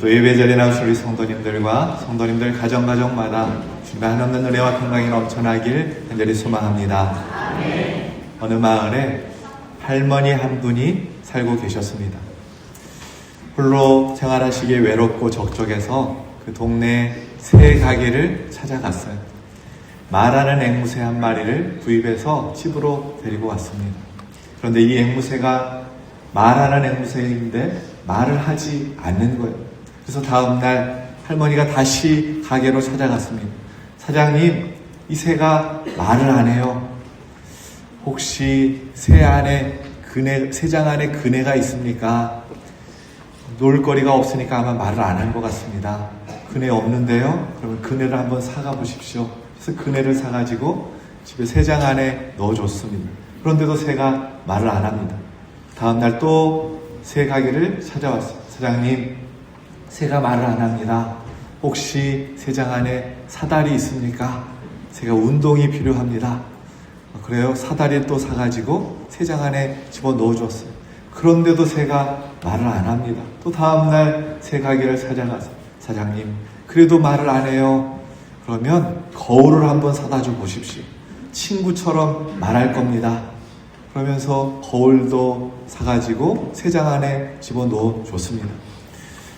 또 예배자리에 나오신 우리 성도님들과 성도님들 가정마다 주님의 한없는 은혜와 평강이 넘쳐나길 간절히 소망합니다. 어느 마을에 할머니 한 분이 살고 계셨습니다. 홀로 생활하시기에 외롭고 적적해서 그 동네 새 가게를 찾아갔어요. 말하는 앵무새 한 마리를 구입해서 집으로 데리고 왔습니다. 그런데 이 앵무새가 말하는 앵무새인데 말을 하지 않는 거예요. 그래서 다음날 할머니가 다시 가게로 찾아갔습니다. 사장님, 이 새가 말을 안 해요. 혹시 새장 안에 그네가 있습니까? 놀거리가 없으니까 아마 말을 안 한 것 같습니다. 그네 없는데요? 그러면 그네를 한번 사가 보십시오. 그래서 그네를 사가지고 집에 새장 안에 넣어줬습니다. 그런데도 새가 말을 안 합니다. 다음날 또 새 가게를 찾아왔어요. 사장님, 새가 말을 안 합니다. 혹시 새장 안에 사다리 있습니까? 새가 운동이 필요합니다. 그래요? 사다리를 또 사가지고 새장 안에 집어 넣어줬어요. 그런데도 새가 말을 안 합니다. 또 다음날 새 가게를 찾아가서 사장님, 그래도 말을 안 해요. 그러면 거울을 한번 사다 줘 보십시오. 친구처럼 말할 겁니다. 그러면서 거울도 사가지고 새장 안에 집어넣어 줬습니다.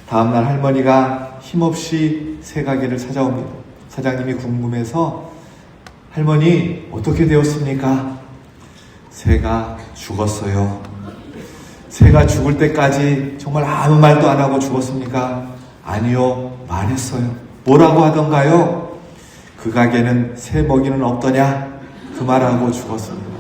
다음날 할머니가 힘없이 새 가게를 찾아옵니다. 사장님이 궁금해서 할머니, 어떻게 되었습니까? 새가 죽었어요. 새가 죽을 때까지 정말 아무 말도 안 하고 죽었습니까? 아니요, 말했어요. 뭐라고 하던가요? 그 가게는 새 먹이는 없더냐? 그 말하고 죽었습니다.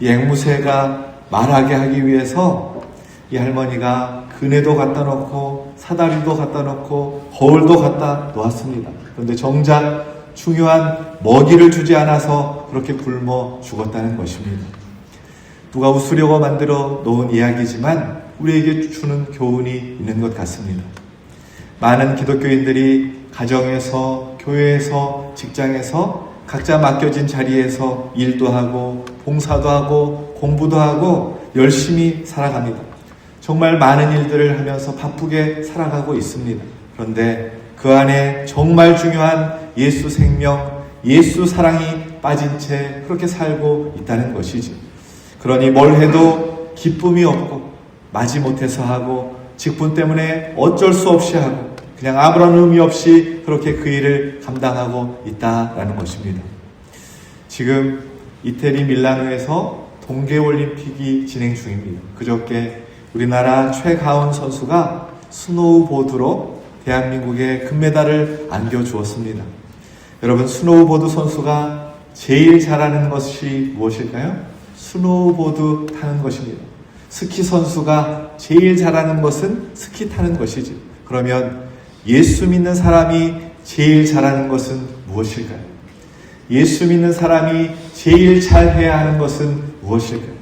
이 앵무새가 말하게 하기 위해서 이 할머니가 그네도 갖다 놓고 사다리도 갖다 놓고 거울도 갖다 놓았습니다. 그런데 정작 중요한 먹이를 주지 않아서 그렇게 굶어 죽었다는 것입니다. 누가 웃으려고 만들어 놓은 이야기지만 우리에게 주는 교훈이 있는 것 같습니다. 많은 기독교인들이 가정에서, 교회에서, 직장에서 각자 맡겨진 자리에서 일도 하고 봉사도 하고 공부도 하고 열심히 살아갑니다. 정말 많은 일들을 하면서 바쁘게 살아가고 있습니다. 그런데 그 안에 정말 중요한 예수 생명, 예수 사랑이 빠진 채 그렇게 살고 있다는 것이지. 그러니 뭘 해도 기쁨이 없고 마지못해서 하고 직분 때문에 어쩔 수 없이 하고 그냥 아무런 의미 없이 그렇게 그 일을 감당하고 있다라는 것입니다. 지금 이태리 밀라노에서 동계올림픽이 진행 중입니다. 그저께 우리나라 최가운 선수가 스노우보드로 대한민국에 금메달을 안겨주었습니다. 여러분, 스노우보드 선수가 제일 잘하는 것이 무엇일까요? 스노우보드 타는 것입니다. 스키 선수가 제일 잘하는 것은 스키 타는 것이죠. 그러면 예수 믿는 사람이 제일 잘하는 것은 무엇일까요? 예수 믿는 사람이 제일 잘해야 하는 것은 무엇일까요?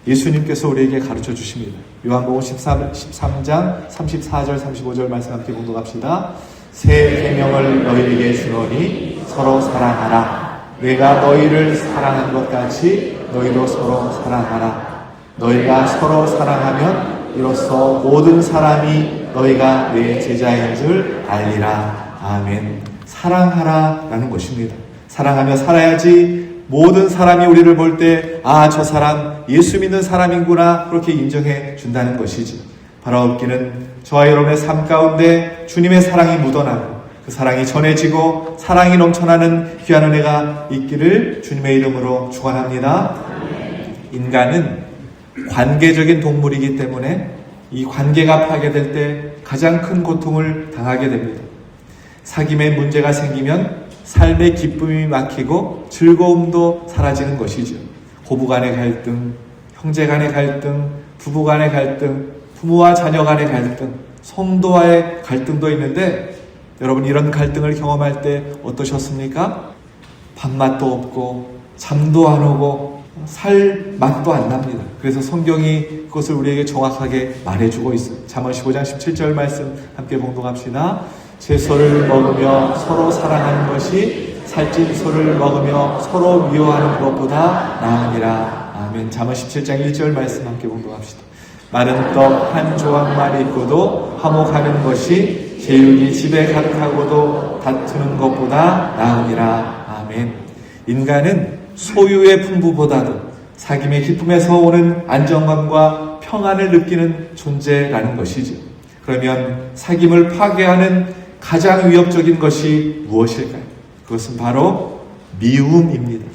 예수님께서 우리에게 가르쳐 주십니다. 요한복음 13장 34절 35절 말씀 함께 공독합시다. 새 계명을 너희에게 주노니 서로 사랑하라. 내가 너희를 사랑한 것 같이 너희도 서로 사랑하라. 너희가 서로 사랑하면 이로써 모든 사람이 너희가 내 제자인 줄 알리라. 아멘. 사랑하라 라는 것입니다. 사랑하며 살아야지 모든 사람이 우리를 볼 때 저 사람 예수 믿는 사람이구나 그렇게 인정해 준다는 것이지. 바라옵기는 저와 여러분의 삶 가운데 주님의 사랑이 묻어나고 그 사랑이 전해지고 사랑이 넘쳐나는 귀한 은혜가 있기를 주님의 이름으로 축원합니다. 인간은 관계적인 동물이기 때문에 이 관계가 파괴될 때 가장 큰 고통을 당하게 됩니다. 사귐에 문제가 생기면 삶의 기쁨이 막히고 즐거움도 사라지는 것이죠. 고부 간의 갈등, 형제 간의 갈등, 부부 간의 갈등, 부모와 자녀 간의 갈등, 성도와의 갈등도 있는데 여러분, 이런 갈등을 경험할 때 어떠셨습니까? 밥맛도 없고 잠도 안 오고 살 맛도 안 납니다. 그래서 성경이 그것을 우리에게 정확하게 말해주고 있어요. 잠언 15장 17절 말씀 함께 봉독합시다. 채소를 먹으며 서로 사랑하는 것이 살찐 소를 먹으며 서로 미워하는 것보다 나으니라. 아멘. 잠언 17장 1절 말씀 함께 봉독합시다. 마른 떡 한 조각만 있고도 화목하는 것이 제육이 집에 가득하고도 다투는 것보다 나으니라. 아멘. 인간은 소유의 풍부보다도 사귐의 기쁨에서 오는 안정감과 평안을 느끼는 존재라는 것이죠. 그러면 사귐을 파괴하는 가장 위협적인 것이 무엇일까요? 그것은 바로 미움입니다.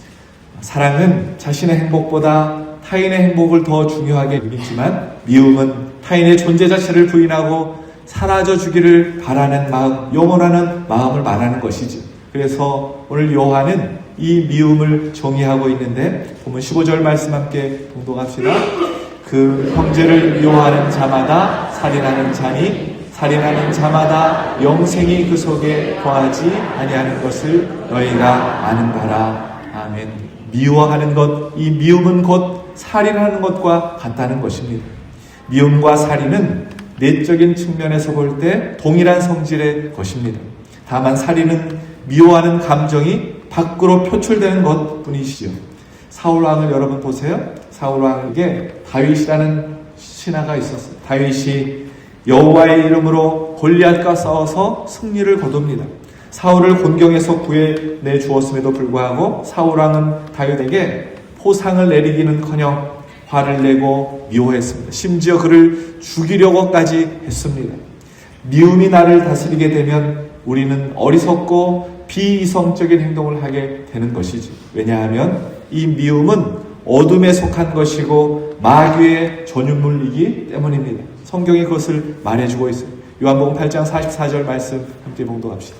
사랑은 자신의 행복보다 타인의 행복을 더 중요하게 여기지만 미움은 타인의 존재 자체를 부인하고 사라져 주기를 바라는 마음, 염원하는 마음을 말하는 것이죠. 그래서 오늘 요한은 이 미움을 정의하고 있는데 본문 15절 말씀 함께 봉독합시다. 그 형제를 미워하는 자마다 살인하는 자니 살인하는 자마다 영생이 그 속에 거하지 아니하는 것을 너희가 아는 바라. 아멘. 미워하는 것, 이 미움은 곧 살인하는 것과 같다는 것입니다. 미움과 살인은 내적인 측면에서 볼 때 동일한 성질의 것입니다. 다만 살인은 미워하는 감정이 밖으로 표출되는 것 뿐이시죠. 사울왕을 여러분 보세요. 사울왕에게 다윗이라는 신하가 있었어요. 다윗이 여호와의 이름으로 골리앗과 싸워서 승리를 거둡니다. 사울을 곤경에서 구해내 주었음에도 불구하고 사울왕은 다윗에게 포상을 내리기는커녕 화를 내고 미워했습니다. 심지어 그를 죽이려고까지 했습니다. 미움이 나를 다스리게 되면 우리는 어리석고 비이성적인 행동을 하게 되는 것이지. 왜냐하면 이 미움은 어둠에 속한 것이고 마귀의 전유물이기 때문입니다. 성경이 그것을 말해주고 있어요. 요한복음 8장 44절 말씀 함께 봉독합시다.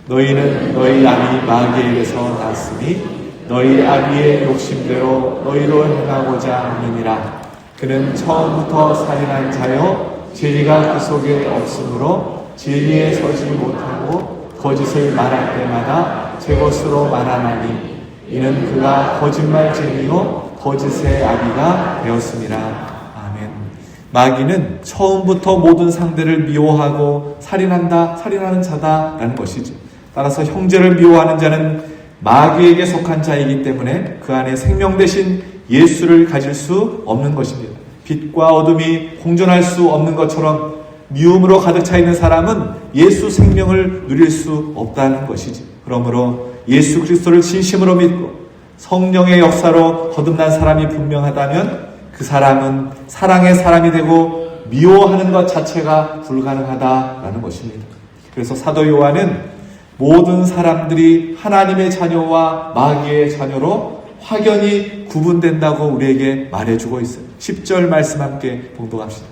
너희는 너희 아비 마귀에게서 났으니 너희 아비의 욕심대로 너희로 행하고자 함이니라. 그는 처음부터 살인한 자요 진리가 그 속에 없으므로 진리에 서지 못하고 거짓을 말할 때마다 제 것으로 말하나니 이는 그가 거짓말쟁이요 거짓의 아비가 되었습니다. 아멘. 마귀는 처음부터 모든 상대를 미워하고 살인하는 자다라는 것이죠. 따라서 형제를 미워하는 자는 마귀에게 속한 자이기 때문에 그 안에 생명 대신 예수를 가질 수 없는 것입니다. 빛과 어둠이 공존할 수 없는 것처럼 미움으로 가득 차 있는 사람은 예수 생명을 누릴 수 없다는 것이지. 그러므로 예수 그리스도를 진심으로 믿고 성령의 역사로 거듭난 사람이 분명하다면 그 사람은 사랑의 사람이 되고 미워하는 것 자체가 불가능하다라는 것입니다. 그래서 사도 요한은 모든 사람들이 하나님의 자녀와 마귀의 자녀로 확연히 구분된다고 우리에게 말해주고 있어요. 10절 말씀 함께 봉독합시다.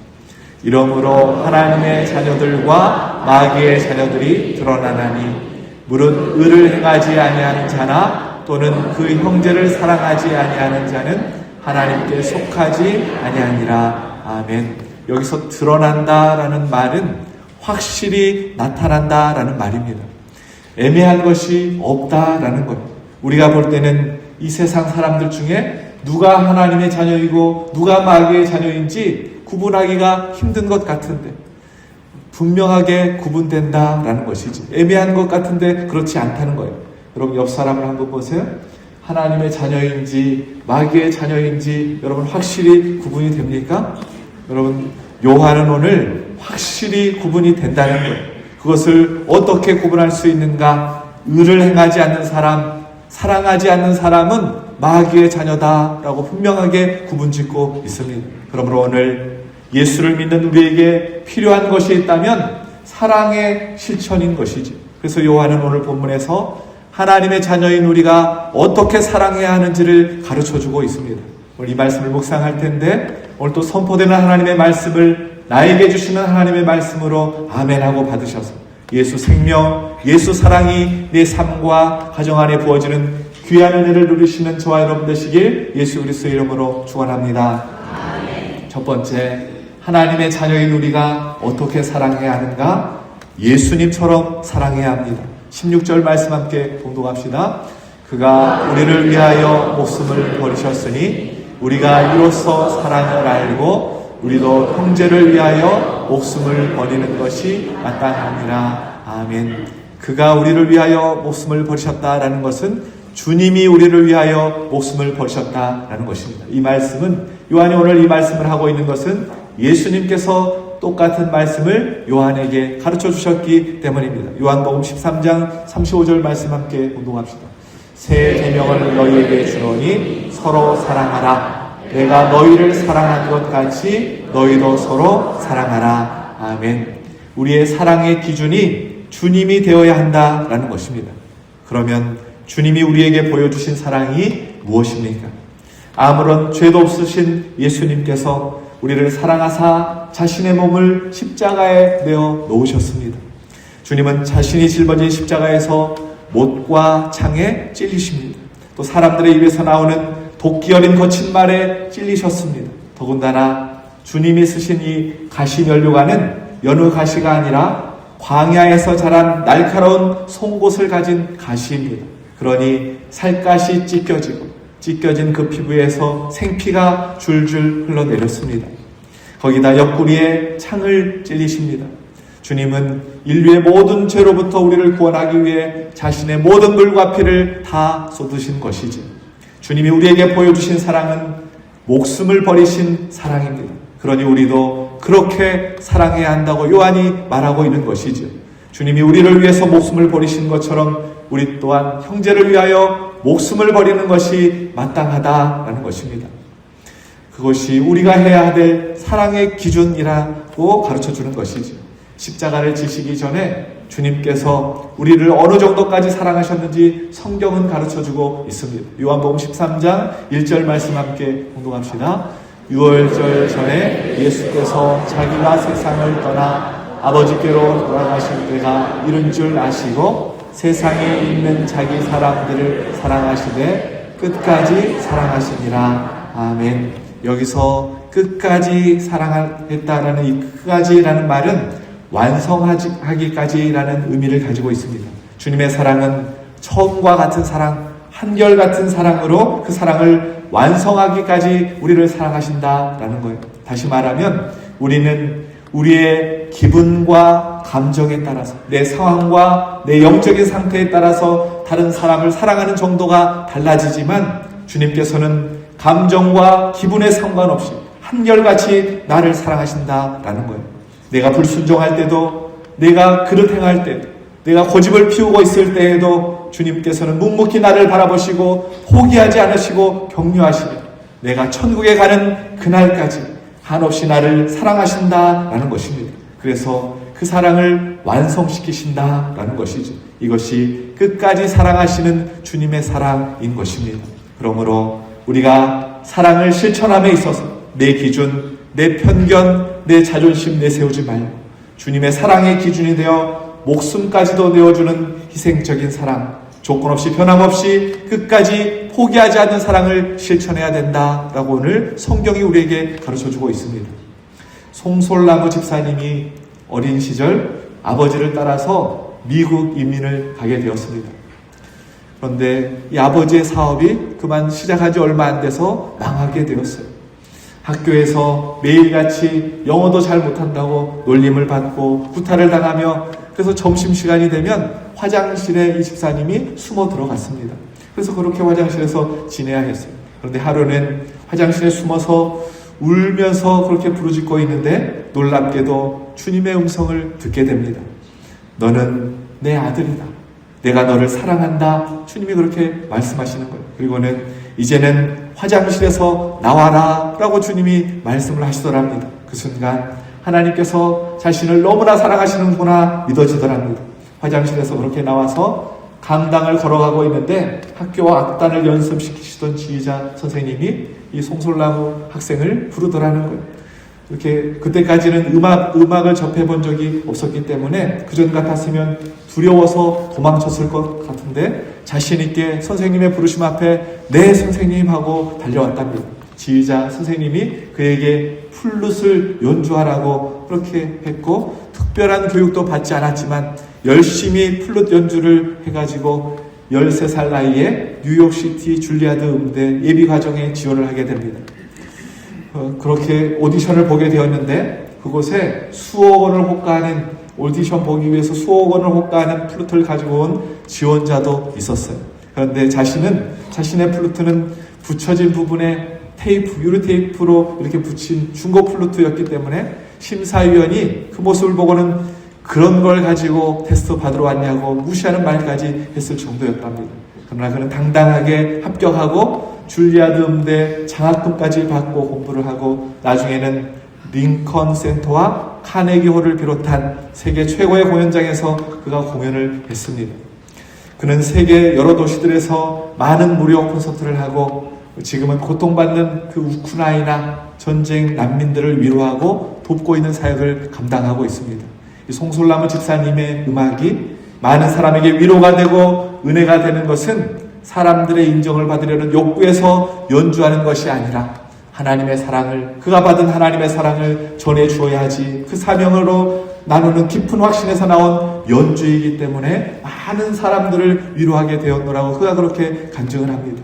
이러므로 하나님의 자녀들과 마귀의 자녀들이 드러나나니 무릇 의를 행하지 아니하는 자나 또는 그 형제를 사랑하지 아니하는 자는 하나님께 속하지 아니하니라. 아멘. 여기서 드러난다라는 말은 확실히 나타난다라는 말입니다. 애매한 것이 없다라는 거예요. 우리가 볼 때는 이 세상 사람들 중에 누가 하나님의 자녀이고 누가 마귀의 자녀인지 구분하기가 힘든 것 같은데 분명하게 구분된다라는 것이지. 애매한 것 같은데 그렇지 않다는 거예요. 여러분 옆 사람을 한번 보세요. 하나님의 자녀인지 마귀의 자녀인지 여러분 확실히 구분이 됩니까? 여러분 요한은 오늘 확실히 구분이 된다는 거예요. 그것을 어떻게 구분할 수 있는가? 의를 행하지 않는 사람, 사랑하지 않는 사람은 마귀의 자녀다라고 분명하게 구분짓고 있습니다. 그러므로 오늘 예수를 믿는 우리에게 필요한 것이 있다면 사랑의 실천인 것이지. 그래서 요한은 오늘 본문에서 하나님의 자녀인 우리가 어떻게 사랑해야 하는지를 가르쳐주고 있습니다. 오늘 이 말씀을 묵상할 텐데 오늘 또 선포되는 하나님의 말씀을 나에게 주시는 하나님의 말씀으로 아멘하고 받으셔서 예수 생명, 예수 사랑이 내 삶과 가정 안에 부어지는 귀한 은혜를 누리시는 저와 여러분 되시길 예수 그리스도의 이름으로 축원합니다. 첫 번째, 하나님의 자녀인 우리가 어떻게 사랑해야 하는가? 예수님처럼 사랑해야 합니다. 16절 말씀 함께 봉독합시다. 그가 우리를 위하여 목숨을 버리셨으니 우리가 이로써 사랑을 알고 우리도 형제를 위하여 목숨을 버리는 것이 마땅합니다. 아멘. 그가 우리를 위하여 목숨을 버리셨다라는 것은 주님이 우리를 위하여 목숨을 버리셨다라는 것입니다. 이 말씀은 요한이 오늘 이 말씀을 하고 있는 것은 예수님께서 똑같은 말씀을 요한에게 가르쳐 주셨기 때문입니다. 요한복음 13장 35절 말씀 함께 공동합시다. 새 계명을 너희에게 주노니 서로 사랑하라. 내가 너희를 사랑한 것 같이 너희도 서로 사랑하라. 아멘. 우리의 사랑의 기준이 주님이 되어야 한다라는 것입니다. 그러면 주님이 우리에게 보여주신 사랑이 무엇입니까? 아무런 죄도 없으신 예수님께서 우리를 사랑하사 자신의 몸을 십자가에 내어 놓으셨습니다. 주님은 자신이 짊어진 십자가에서 못과 창에 찔리십니다. 또 사람들의 입에서 나오는 도끼 어린 거친 말에 찔리셨습니다. 더군다나 주님이 쓰신 이 가시면류관은 여느 가시가 아니라 광야에서 자란 날카로운 송곳을 가진 가시입니다. 그러니 살갗이 찢겨진 그 피부에서 생피가 줄줄 흘러내렸습니다. 거기다 옆구리에 창을 찔리십니다. 주님은 인류의 모든 죄로부터 우리를 구원하기 위해 자신의 모든 물과 피를 다 쏟으신 것이지. 주님이 우리에게 보여주신 사랑은 목숨을 버리신 사랑입니다. 그러니 우리도 그렇게 사랑해야 한다고 요한이 말하고 있는 것이죠. 주님이 우리를 위해서 목숨을 버리신 것처럼 우리 또한 형제를 위하여 목숨을 버리는 것이 마땅하다라는 것입니다. 그것이 우리가 해야 될 사랑의 기준이라고 가르쳐주는 것이죠. 십자가를 지시기 전에 주님께서 우리를 어느 정도까지 사랑하셨는지 성경은 가르쳐주고 있습니다. 요한복음 13장 1절 말씀 함께 공동합시다. 유월절 전에 예수께서 자기가 세상을 떠나 아버지께로 돌아가실 때가 이른 줄 아시고 세상에 있는 자기 사람들을 사랑하시되 끝까지 사랑하시니라. 아멘. 여기서 끝까지 사랑했다라는 이 끝까지라는 말은 완성하기까지라는 의미를 가지고 있습니다. 주님의 사랑은 처음과 같은 사랑, 한결같은 사랑으로 그 사랑을 완성하기까지 우리를 사랑하신다라는 거예요. 다시 말하면 우리는 우리의 기분과 감정에 따라서, 내 상황과 내 영적인 상태에 따라서 다른 사람을 사랑하는 정도가 달라지지만 주님께서는 감정과 기분에 상관없이 한결같이 나를 사랑하신다라는 거예요. 내가 불순종할 때도, 내가 그릇 행할 때도, 내가 고집을 피우고 있을 때에도 주님께서는 묵묵히 나를 바라보시고 포기하지 않으시고 격려하시며 내가 천국에 가는 그날까지 한없이 나를 사랑하신다라는 것입니다. 그래서 그 사랑을 완성시키신다라는 것이죠. 이것이 끝까지 사랑하시는 주님의 사랑인 것입니다. 그러므로 우리가 사랑을 실천함에 있어서 내 기준, 내 편견, 내 자존심 내세우지 말고 주님의 사랑의 기준이 되어 목숨까지도 내어주는 희생적인 사랑, 조건 없이 변함없이 끝까지 포기하지 않는 사랑을 실천해야 된다라고 오늘 성경이 우리에게 가르쳐주고 있습니다. 송솔나무 집사님이 어린 시절 아버지를 따라서 미국 이민을 가게 되었습니다. 그런데 이 아버지의 사업이 그만 시작한 지 얼마 안 돼서 망하게 되었어요. 학교에서 매일같이 영어도 잘 못한다고 놀림을 받고 구타를 당하며, 그래서 점심시간이 되면 화장실에 이 집사님이 숨어 들어갔습니다. 그래서 그렇게 화장실에서 지내야 했어요. 그런데 하루는 화장실에 숨어서 울면서 그렇게 부르짖고 있는데 놀랍게도 주님의 음성을 듣게 됩니다. 너는 내 아들이다. 내가 너를 사랑한다. 주님이 그렇게 말씀하시는 거예요. 그리고는 이제는 화장실에서 나와라 라고 주님이 말씀을 하시더랍니다. 그 순간 하나님께서 자신을 너무나 사랑하시는구나 믿어지더랍니다. 화장실에서 그렇게 나와서 강당을 걸어가고 있는데 학교와 악단을 연습시키시던 지휘자 선생님이 이 송솔나무 학생을 부르더라는 거예요. 이렇게 그때까지는 음악을 접해본 적이 없었기 때문에 그전 같았으면 두려워서 도망쳤을 것 같은데 자신 있게 선생님의 부르심 앞에 네 선생님 하고 달려왔답니다. 지휘자 선생님이 그에게 플룻을 연주하라고 그렇게 했고 특별한 교육도 받지 않았지만 열심히 플룻 연주를 해가지고 13살 나이에 뉴욕시티 줄리아드 음대 예비과정에 지원을 하게 됩니다. 그렇게 오디션을 보게 되었는데 그곳에 수억 원을 호가하는, 오디션 보기 위해서 수억 원을 호가하는 플루트를 가지고 온 지원자도 있었어요. 그런데 자신은 자신의 플루트는 붙여진 부분에 유리 테이프로 이렇게 붙인 중고 플루트였기 때문에 심사위원이 그 모습을 보고는 그런 걸 가지고 테스트 받으러 왔냐고 무시하는 말까지 했을 정도였답니다. 그러나 그는 당당하게 합격하고 줄리아드 음대 장학금까지 받고 공부를 하고 나중에는 링컨 센터와 카네기홀을 비롯한 세계 최고의 공연장에서 그가 공연을 했습니다. 그는 세계 여러 도시들에서 많은 무료 콘서트를 하고 지금은 고통받는 그 우크라이나 전쟁 난민들을 위로하고 돕고 있는 사역을 감당하고 있습니다. 이 송솔나무 집사님의 음악이 많은 사람에게 위로가 되고 은혜가 되는 것은 사람들의 인정을 받으려는 욕구에서 연주하는 것이 아니라 하나님의 사랑을, 그가 받은 하나님의 사랑을 전해 주어야지 그 사명으로 나누는 깊은 확신에서 나온 연주이기 때문에 많은 사람들을 위로하게 되었노라고 그가 그렇게 간증을 합니다.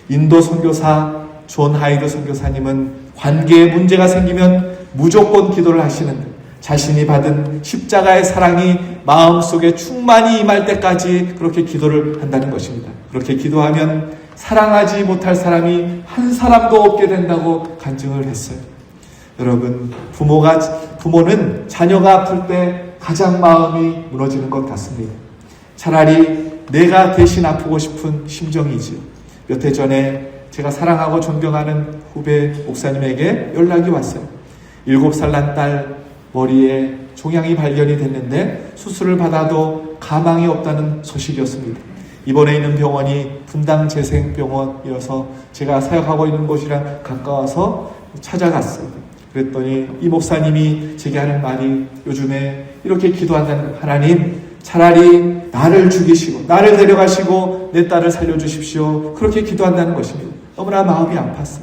인도 선교사 존 하이드 선교사님은 관계에 문제가 생기면 무조건 기도를 하시는데 자신이 받은 십자가의 사랑이 마음속에 충만히 임할 때까지 그렇게 기도를 한다는 것입니다. 그렇게 기도하면 사랑하지 못할 사람이 한 사람도 없게 된다고 간증을 했어요. 여러분, 부모는 자녀가 아플 때 가장 마음이 무너지는 것 같습니다. 차라리 내가 대신 아프고 싶은 심정이지요. 몇 해 전에 제가 사랑하고 존경하는 후배 목사님에게 연락이 왔어요. 7살 난 딸 머리에 종양이 발견이 됐는데 수술을 받아도 가망이 없다는 소식이었습니다. 입원해 있는 병원이 분당재생병원이어서 제가 사역하고 있는 곳이랑 가까워서 찾아갔어요. 그랬더니 이 목사님이 제게 하는 말이 요즘에 이렇게 기도한다는, 하나님 차라리 나를 죽이시고 나를 데려가시고 내 딸을 살려주십시오. 그렇게 기도한다는 것입니다. 너무나 마음이 아팠어요.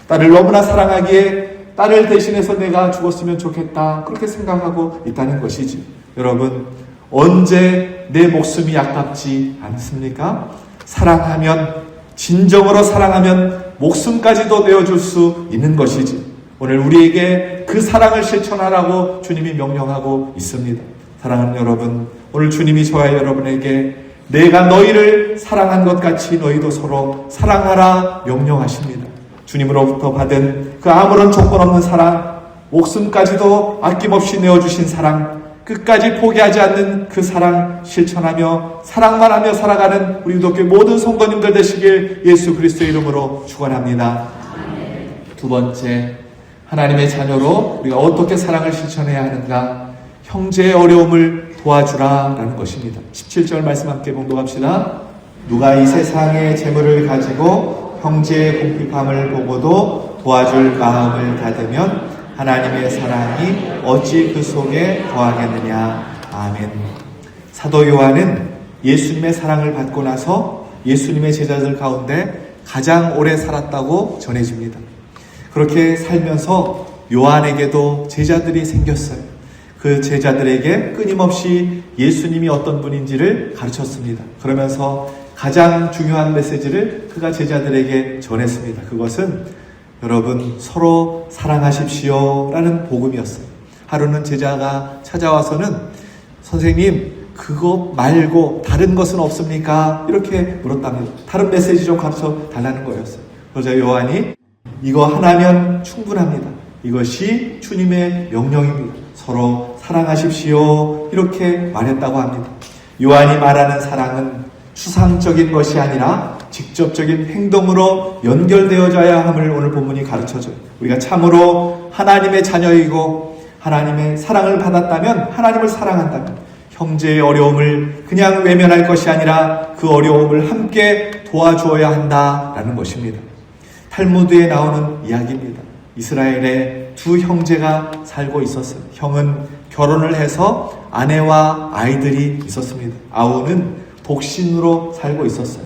딸을 너무나 사랑하기에 딸을 대신해서 내가 죽었으면 좋겠다, 그렇게 생각하고 있다는 것이지. 여러분, 언제 내 목숨이 아깝지 않습니까? 사랑하면, 진정으로 사랑하면 목숨까지도 내어줄 수 있는 것이지. 오늘 우리에게 그 사랑을 실천하라고 주님이 명령하고 있습니다. 사랑하는 여러분, 오늘 주님이 저와 여러분에게 내가 너희를 사랑한 것 같이 너희도 서로 사랑하라 명령하십니다. 주님으로부터 받은 그 아무런 조건 없는 사랑, 목숨까지도 아낌없이 내어주신 사랑, 끝까지 포기하지 않는 그 사랑 실천하며 사랑만 하며 살아가는 우리 기독교 모든 성도님들 되시길 예수 그리스도의 이름으로 축원합니다. 두 번째, 하나님의 자녀로 우리가 어떻게 사랑을 실천해야 하는가? 형제의 어려움을 도와주라 라는 것입니다. 17절 말씀 함께 봉독합시다. 누가 이 세상의 재물을 가지고 형제의 궁핍함을 보고도 도와줄 마음을 닫으면 하나님의 사랑이 어찌 그 속에 거하겠느냐. 아멘. 사도 요한은 예수님의 사랑을 받고 나서 예수님의 제자들 가운데 가장 오래 살았다고 전해집니다. 그렇게 살면서 요한에게도 제자들이 생겼어요. 그 제자들에게 끊임없이 예수님이 어떤 분인지를 가르쳤습니다. 그러면서 가장 중요한 메시지를 그가 제자들에게 전했습니다. 그것은 여러분 서로 사랑하십시오 라는 복음이었어요. 하루는 제자가 찾아와서는 선생님 그거 말고 다른 것은 없습니까? 이렇게 물었답니다. 다른 메시지 좀 가르쳐 달라는 거였어요. 그래서 요한이 이거 하나면 충분합니다. 이것이 주님의 명령입니다. 서로 사랑하십시오 이렇게 말했다고 합니다. 요한이 말하는 사랑은 추상적인 것이 아니라 직접적인 행동으로 연결되어져야 함을 오늘 본문이 가르쳐줘요. 우리가 참으로 하나님의 자녀이고 하나님의 사랑을 받았다면, 하나님을 사랑한다면 형제의 어려움을 그냥 외면할 것이 아니라 그 어려움을 함께 도와주어야 한다라는 것입니다. 탈무드에 나오는 이야기입니다. 이스라엘에 두 형제가 살고 있었어요. 형은 결혼을 해서 아내와 아이들이 있었습니다. 아우는 독신으로 살고 있었어요.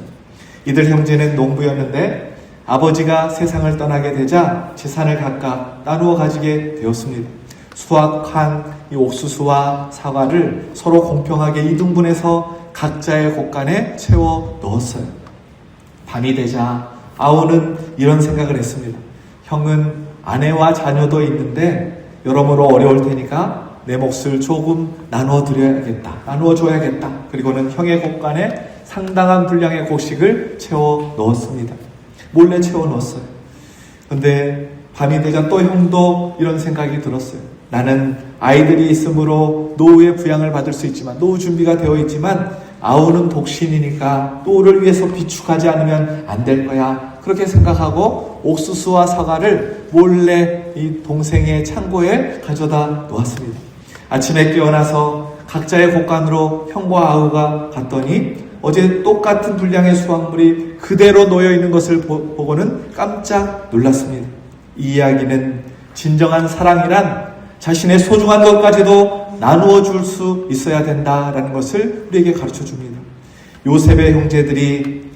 이들 형제는 농부였는데 아버지가 세상을 떠나게 되자 재산을 각각 나누어 가지게 되었습니다. 수확한 이 옥수수와 사과를 서로 공평하게 이등분해서 각자의 곳간에 채워 넣었어요. 밤이 되자 아우는 이런 생각을 했습니다. 형은 아내와 자녀도 있는데 여러모로 어려울 테니까 내 몫을 조금 나누어줘야겠다. 그리고는 형의 곳간에 상당한 분량의 곡식을 채워 넣었습니다. 몰래 채워 넣었어요. 근데 밤이 되자 또 형도 이런 생각이 들었어요. 나는 아이들이 있으므로 노후의 부양을 받을 수 있지만, 노후 준비가 되어 있지만 아우는 독신이니까 노후를 위해서 비축하지 않으면 안 될 거야. 그렇게 생각하고 옥수수와 사과를 몰래 이 동생의 창고에 가져다 놓았습니다. 아침에 깨어나서 각자의 곳간으로 형과 아우가 갔더니 어제 똑같은 분량의 수확물이 그대로 놓여 있는 것을 보고는 깜짝 놀랐습니다. 이 이야기는 진정한 사랑이란 자신의 소중한 것까지도 나누어 줄 수 있어야 된다라는 것을 우리에게 가르쳐 줍니다. 요셉의 형제들이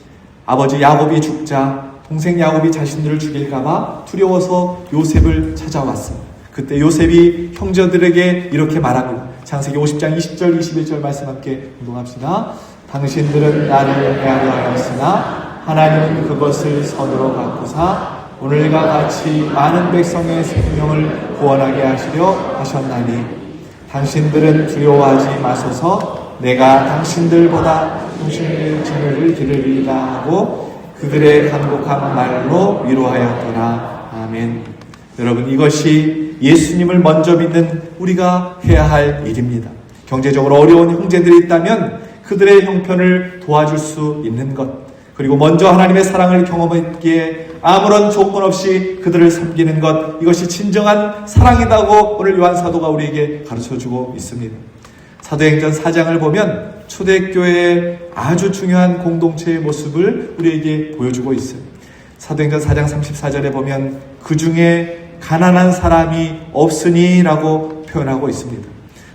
아버지 야곱이 죽자 동생 야곱이 자신들을 죽일까봐 두려워서 요셉을 찾아왔어요. 그때 요셉이 형제들에게 이렇게 말합니다. 창세기 50장 20절 21절 말씀 함께 공동합시다. 당신들은 나를 해하려 하였으나 하나님은 그것을 선으로 바꾸사 오늘과 같이 많은 백성의 생명을 구원하게 하시려 하셨나니 당신들은 두려워하지 마소서. 내가 당신들보다 당신의 증오를 기르리라 하고 그들의 간곡한 말로 위로하였더라. 아멘. 여러분, 이것이 예수님을 먼저 믿는 우리가 해야 할 일입니다. 경제적으로 어려운 형제들이 있다면 그들의 형편을 도와줄 수 있는 것, 그리고 먼저 하나님의 사랑을 경험했기에 아무런 조건 없이 그들을 섬기는 것, 이것이 진정한 사랑이라고 오늘 요한 사도가 우리에게 가르쳐주고 있습니다. 사도행전 4장을 보면 초대교회의 아주 중요한 공동체의 모습을 우리에게 보여주고 있어요. 사도행전 4장 34절에 보면 그 중에 가난한 사람이 없으니 라고 표현하고 있습니다.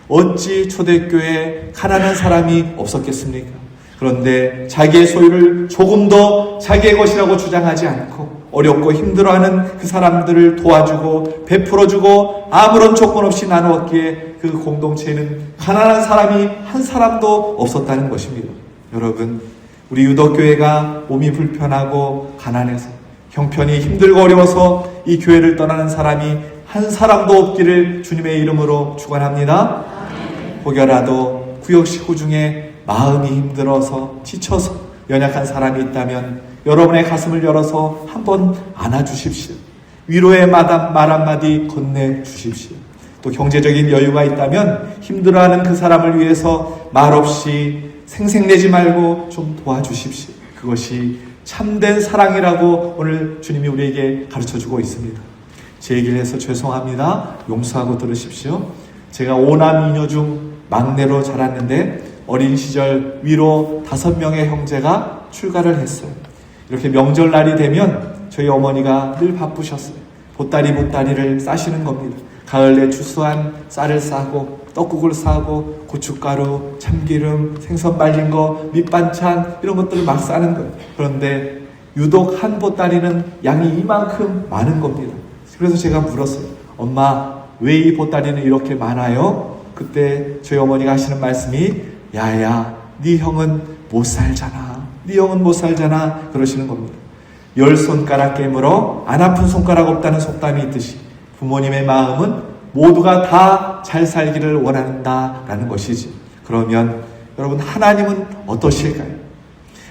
어찌 초대교회에 가난한 사람이 없었겠습니까? 그런데 자기의 소유를 조금 더 자기의 것이라고 주장하지 않고 어렵고 힘들어하는 그 사람들을 도와주고 베풀어주고 아무런 조건 없이 나누었기에 그 공동체에는 가난한 사람이 한 사람도 없었다는 것입니다. 여러분, 우리 유독교회가 몸이 불편하고 가난해서 형편이 힘들고 어려워서 이 교회를 떠나는 사람이 한 사람도 없기를 주님의 이름으로 축원합니다. 혹여라도 구역식구 중에 마음이 힘들어서 지쳐서 연약한 사람이 있다면 여러분의 가슴을 열어서 한번 안아주십시오. 위로의 말 한마디 건네주십시오. 또 경제적인 여유가 있다면 힘들어하는 그 사람을 위해서 말없이 생색내지 말고 좀 도와주십시오. 그것이 참된 사랑이라고 오늘 주님이 우리에게 가르쳐주고 있습니다. 제 얘기를 해서 죄송합니다. 용서하고 들으십시오. 제가 5남 2녀 중 막내로 자랐는데 어린 시절 위로 5명의 형제가 출가를 했어요. 이렇게 명절날이 되면 저희 어머니가 늘 바쁘셨어요. 보따리를 싸시는 겁니다. 가을에 추수한 쌀을 싸고 떡국을 싸고 고춧가루, 참기름, 생선 말린 거, 밑반찬 이런 것들을 막 싸는 거예요. 그런데 유독 한 보따리는 양이 이만큼 많은 겁니다. 그래서 제가 물었어요. 엄마, 왜 이 보따리는 이렇게 많아요? 그때 저희 어머니가 하시는 말씀이 야야, 네 형은 못 살잖아. 네 형은 못 살잖아. 그러시는 겁니다. 10손가락 깨물어 안 아픈 손가락 없다는 속담이 있듯이 부모님의 마음은 모두가 다 잘 살기를 원한다라는 것이지. 그러면 여러분, 하나님은 어떠실까요?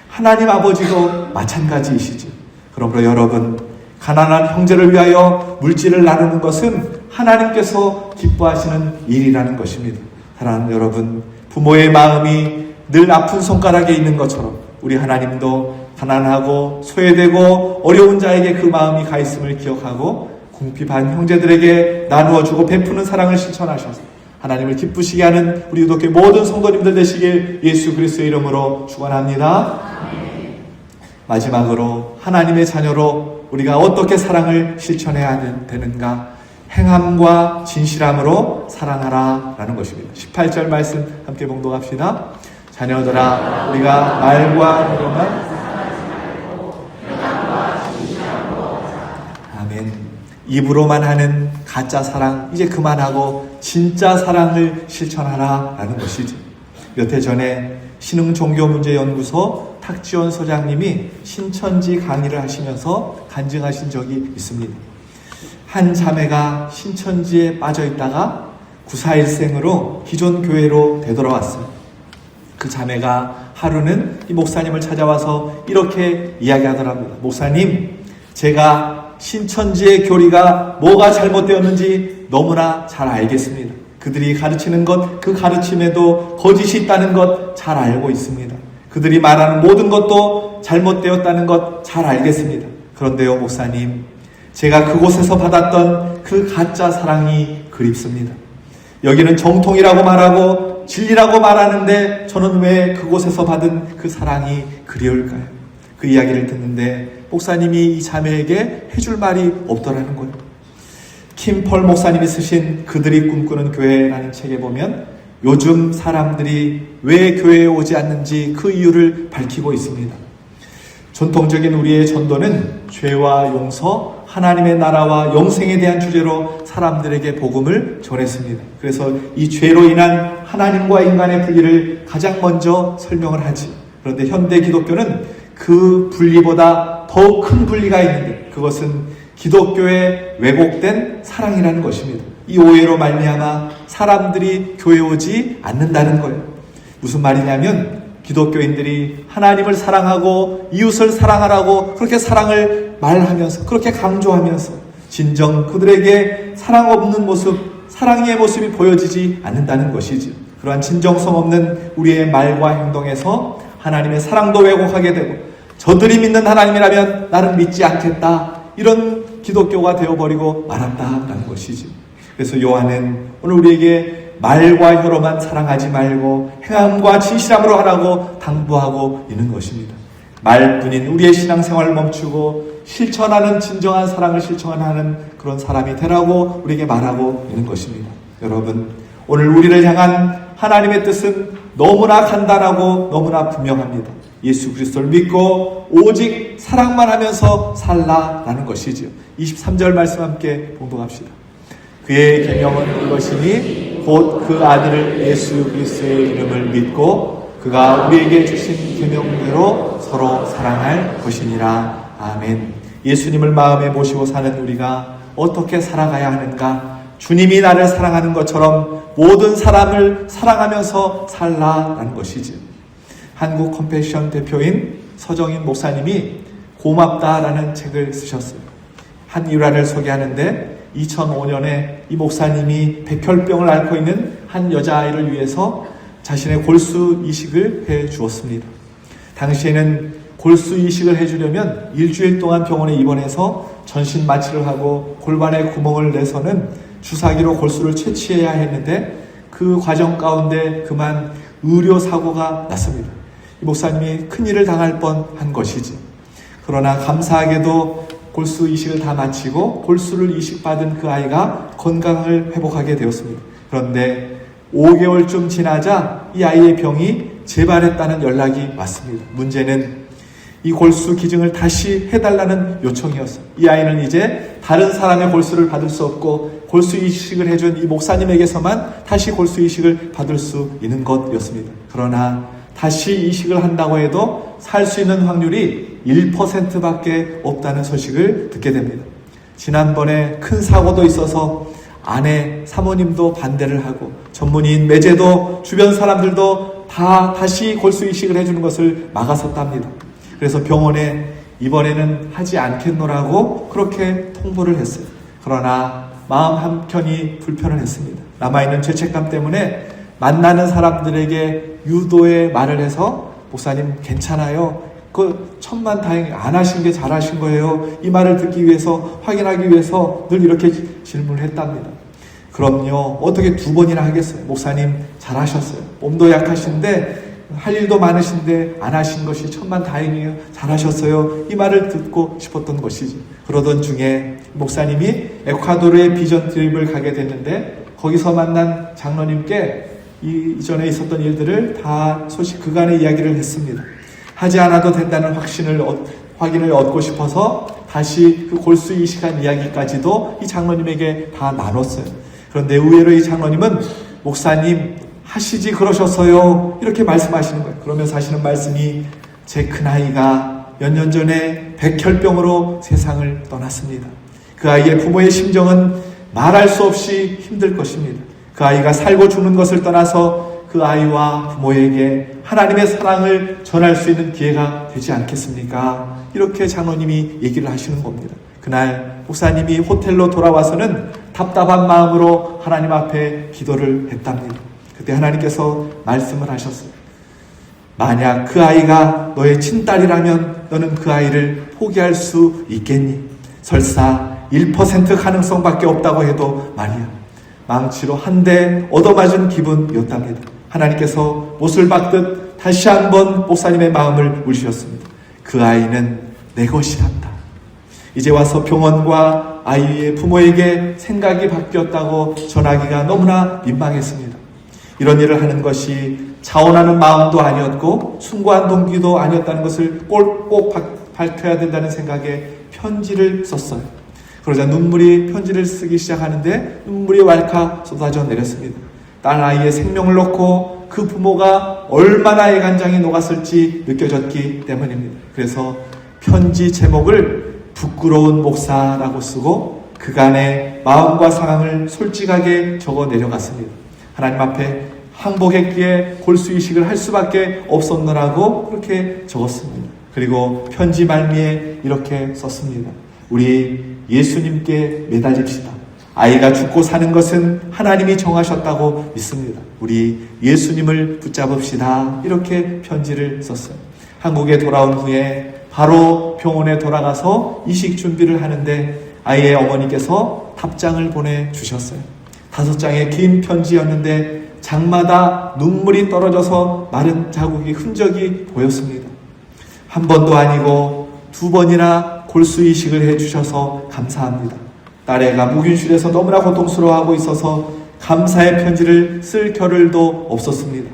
하나님 아버지도 마찬가지이시죠. 그러므로 여러분, 가난한 형제를 위하여 물질을 나누는 것은 하나님께서 기뻐하시는 일이라는 것입니다. 사랑하는 여러분, 부모의 마음이 늘 아픈 손가락에 있는 것처럼 우리 하나님도 가난하고 소외되고 어려운 자에게 그 마음이 가 있음을 기억하고 궁핍한 형제들에게 나누어주고 베푸는 사랑을 실천하셔서 하나님을 기쁘시게 하는 우리 유독교회 모든 성도님들 되시길 예수 그리스도의 이름으로 축원합니다. 마지막으로 하나님의 자녀로 우리가 어떻게 사랑을 실천해야 되는가? 행함과 진실함으로 사랑하라 라는 것입니다. 18절 말씀 함께 봉독합시다. 자녀들아, 우리가 말과 행동만 아멘. 입으로만 하는 가짜 사랑 이제 그만하고 진짜 사랑을 실천하라 라는 것이죠. 몇 해 전에 신흥종교문제연구소 탁지원 소장님이 신천지 강의를 하시면서 간증하신 적이 있습니다. 한 자매가 신천지에 빠져 있다가 구사일생으로 기존 교회로 되돌아왔어요. 그 자매가 하루는 이 목사님을 찾아와서 이렇게 이야기하더랍니다. 목사님, 제가 신천지의 교리가 뭐가 잘못되었는지 너무나 잘 알겠습니다. 그들이 가르치는 것, 그 가르침에도 거짓이 있다는 것 잘 알고 있습니다. 그들이 말하는 모든 것도 잘못되었다는 것 잘 알겠습니다. 그런데요, 목사님, 제가 그곳에서 받았던 그 가짜 사랑이 그립습니다. 여기는 정통이라고 말하고 진리라고 말하는데 저는 왜 그곳에서 받은 그 사랑이 그리울까요? 그 이야기를 듣는데 목사님이 이 자매에게 해줄 말이 없더라는 거예요. 킴 펄 목사님이 쓰신 그들이 꿈꾸는 교회라는 책에 보면 요즘 사람들이 왜 교회에 오지 않는지 그 이유를 밝히고 있습니다. 전통적인 우리의 전도는 죄와 용서, 하나님의 나라와 영생에 대한 주제로 사람들에게 복음을 전했습니다. 그래서 이 죄로 인한 하나님과 인간의 분리를 가장 먼저 설명을 하지. 그런데 현대 기독교는 그 분리보다 더 큰 분리가 있는데 그것은 기독교의 왜곡된 사랑이라는 것입니다. 이 오해로 말미암아 사람들이 교회에 오지 않는다는 거예요. 무슨 말이냐면 기독교인들이 하나님을 사랑하고 이웃을 사랑하라고 그렇게 사랑을 말하면서 그렇게 강조하면서 진정 그들에게 사랑 없는 모습, 사랑의 모습이 보여지지 않는다는 것이죠. 그러한 진정성 없는 우리의 말과 행동에서 하나님의 사랑도 왜곡하게 되고 저들이 믿는 하나님이라면 나는 믿지 않겠다, 이런 기독교가 되어버리고 말았다라는 것이죠. 그래서 요한은 오늘 우리에게 말과 혀로만 사랑하지 말고 행함과 진실함으로 하라고 당부하고 있는 것입니다. 말뿐인 우리의 신앙생활을 멈추고 실천하는 진정한 사랑을 실천하는 그런 사람이 되라고 우리에게 말하고 있는 것입니다. 여러분, 오늘 우리를 향한 하나님의 뜻은 너무나 간단하고 너무나 분명합니다. 예수 그리스도를 믿고 오직 사랑만 하면서 살라라는 것이지요. 23절 말씀 함께 봉독합시다. 그의 계명은 이것이니 곧 그 아들을 예수 그리스도의 이름을 믿고 그가 우리에게 주신 계명대로 서로 사랑할 것이니라. 아멘. 예수님을 마음에 모시고 사는 우리가 어떻게 살아가야 하는가? 주님이 나를 사랑하는 것처럼 모든 사람을 사랑하면서 살라라는 것이지요. 한국 컴패션 대표인 서정인 목사님이 고맙다라는 책을 쓰셨어요. 한 일화를 소개하는데 2005년에 이 목사님이 백혈병을 앓고 있는 한 여자아이를 위해서 자신의 골수 이식을 해 주었습니다. 당시에는 골수 이식을 해주려면 일주일 동안 병원에 입원해서 전신 마취를 하고 골반에 구멍을 내서는 주사기로 골수를 채취해야 했는데 그 과정 가운데 그만 의료사고가 났습니다. 이 목사님이 큰일을 당할 뻔한 것이지. 그러나 감사하게도 골수 이식을 다 마치고 골수를 이식받은 그 아이가 건강을 회복하게 되었습니다. 그런데 5개월쯤 지나자 이 아이의 병이 재발했다는 연락이 왔습니다. 문제는 이 골수 기증을 다시 해달라는 요청이었어요. 이 아이는 이제 다른 사람의 골수를 받을 수 없고 골수 이식을 해준 이 목사님에게서만 다시 골수 이식을 받을 수 있는 것이었습니다. 그러나 다시 이식을 한다고 해도 살 수 있는 확률이 1%밖에 없다는 소식을 듣게 됩니다. 지난번에 큰 사고도 있어서 아내, 사모님도 반대를 하고 전문의인 매제도 주변 사람들도 다 다시 골수 이식을 해주는 것을 막았었답니다. 그래서 병원에 이번에는 하지 않겠노라고 그렇게 통보를 했어요. 그러나 마음 한켠이 불편을 했습니다. 남아있는 죄책감 때문에 만나는 사람들에게 유도의 말을 해서 목사님 괜찮아요. 그 천만다행히 안 하신 게 잘하신 거예요. 이 말을 듣기 위해서, 확인하기 위해서 늘 이렇게 질문을 했답니다. 그럼요. 어떻게 2번이나 하겠어요. 목사님 잘하셨어요. 몸도 약하신데 할 일도 많으신데 안 하신 것이 천만다행이에요. 잘하셨어요. 이 말을 듣고 싶었던 것이죠. 그러던 중에 목사님이 에콰도르의 비전 트립을 가게 됐는데 거기서 만난 장로님께 이전에 있었던 일들을 다 소식 그간의 이야기를 했습니다. 하지 않아도 된다는 확인을 얻고 싶어서 다시 그 골수 이식한 이야기까지도 이 장로님에게 다 나눴어요. 그런데 의외로 이 장로님은 목사님 하시지 그러셨어요. 이렇게 말씀하시는 거예요. 그러면서 하시는 말씀이 제 큰아이가 몇 년 전에 백혈병으로 세상을 떠났습니다. 그 아이의 부모의 심정은 말할 수 없이 힘들 것입니다. 그 아이가 살고 죽는 것을 떠나서 그 아이와 부모에게 하나님의 사랑을 전할 수 있는 기회가 되지 않겠습니까? 이렇게 장로님이 얘기를 하시는 겁니다. 그날 목사님이 호텔로 돌아와서는 답답한 마음으로 하나님 앞에 기도를 했답니다. 그때 하나님께서 말씀을 하셨어요. 만약 그 아이가 너의 친딸이라면 너는 그 아이를 포기할 수 있겠니? 설사 1% 가능성밖에 없다고 해도 말이야. 망치로 한 대 얻어맞은 기분이었답니다. 하나님께서 못을 박듯 다시 한번 목사님의 마음을 울리셨습니다. 그 아이는 내 것이란다. 이제 와서 병원과 아이의 부모에게 생각이 바뀌었다고 전하기가 너무나 민망했습니다. 이런 일을 하는 것이 자원하는 마음도 아니었고 숭고한 동기도 아니었다는 것을 꼭 밝혀야 된다는 생각에 편지를 썼어요. 그러자 편지를 쓰기 시작하는데 눈물이 왈칵 쏟아져 내렸습니다. 딸 아이의 생명을 놓고 그 부모가 얼마나 애간장이 녹았을지 느껴졌기 때문입니다. 그래서 편지 제목을 부끄러운 목사라고 쓰고 그간의 마음과 상황을 솔직하게 적어 내려갔습니다. 하나님 앞에 항복했기에 골수이식을 할 수밖에 없었느라고 그렇게 적었습니다. 그리고 편지 말미에 이렇게 썼습니다. 우리 예수님께 매달립시다. 아이가 죽고 사는 것은 하나님이 정하셨다고 믿습니다. 우리 예수님을 붙잡읍시다. 이렇게 편지를 썼어요. 한국에 돌아온 후에 바로 병원에 돌아가서 이식 준비를 하는데 아이의 어머니께서 답장을 보내주셨어요. 5장의 긴 편지였는데 장마다 눈물이 떨어져서 마른 자국이 흔적이 보였습니다. 한 번도 아니고 2번이나 골수 이식을 해주셔서 감사합니다. 딸애가 묵인실에서 너무나 고통스러워하고 있어서 감사의 편지를 쓸 겨를도 없었습니다.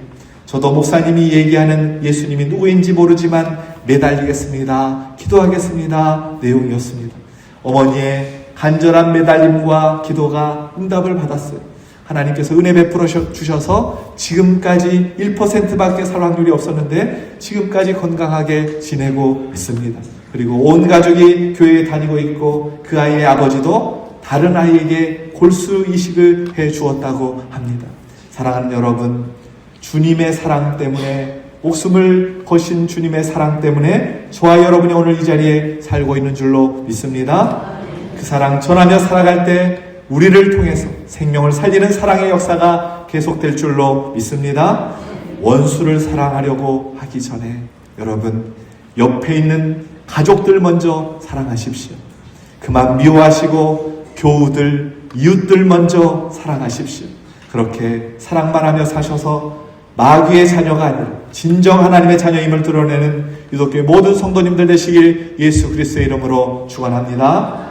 저도 목사님이 얘기하는 예수님이 누구인지 모르지만 매달리겠습니다. 기도하겠습니다. 내용이었습니다. 어머니의 간절한 매달림과 기도가 응답을 받았어요. 하나님께서 은혜 베풀어 주셔서 지금까지 1%밖에 살 확률이 없었는데 지금까지 건강하게 지내고 있습니다. 그리고 온 가족이 교회에 다니고 있고 그 아이의 아버지도 다른 아이에게 골수 이식을 해 주었다고 합니다. 사랑하는 여러분, 주님의 사랑 때문에 목숨을 거신 주님의 사랑 때문에 저와 여러분이 오늘 이 자리에 살고 있는 줄로 믿습니다. 그 사랑 전하며 살아갈 때 우리를 통해서 생명을 살리는 사랑의 역사가 계속될 줄로 믿습니다. 원수를 사랑하려고 하기 전에 여러분 옆에 있는 가족들 먼저 사랑하십시오. 그만 미워하시고 교우들, 이웃들 먼저 사랑하십시오. 그렇게 사랑만 하며 사셔서 마귀의 자녀가 아니라 진정 하나님의 자녀임을 드러내는 유독교회 모든 성도님들 되시길 예수 그리스도의 이름으로 축원합니다.